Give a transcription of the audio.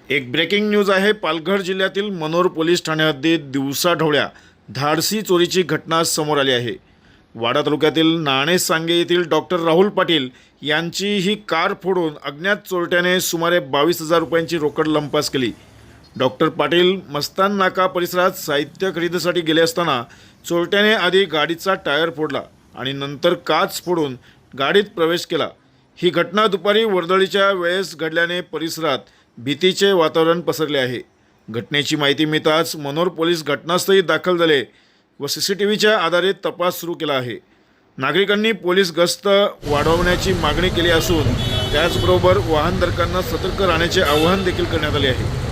एक breaking news आहे। पालघर जिल्ह्यातील मनोर पोलीस ठाणे हद्दीत दिवसाढवळ्या धाडसी चोरीची घटना समोर आली आहे। वाडा तालुक्यातील नाणेसांगे येथील डॉक्टर राहुल पाटील यांची ही कार फोडून अज्ञात चोरट्याने सुमारे 22,000 रुपयांची रोकड लंपास केली। डॉक्टर पाटील मस्तान नाका परिसरात साहित्य खरेदीसाठी गेले असताना चोरट्याने आधी गाडीचा टायर फोडला आणि नंतर काच फोडून गाडीत प्रवेश केला। ही घटना दुपारी वर्दळीच्या वेळेस घडल्याने परिसरात भीतीचे वातावरण पसरले आहे। घटनेची माहिती मिळताच मनोर पोलीस घटनास्थळी दाखल झाले व सीसीटीव्हीच्या आधारे तपास सुरू केला आहे। नागरिकांनी पोलीस गस्त वाढवण्याची मागणी केली असून त्याचबरोबर वाहनधारकांना सतर्क राहण्याचे आवाहन देखील करण्यात आले आहे।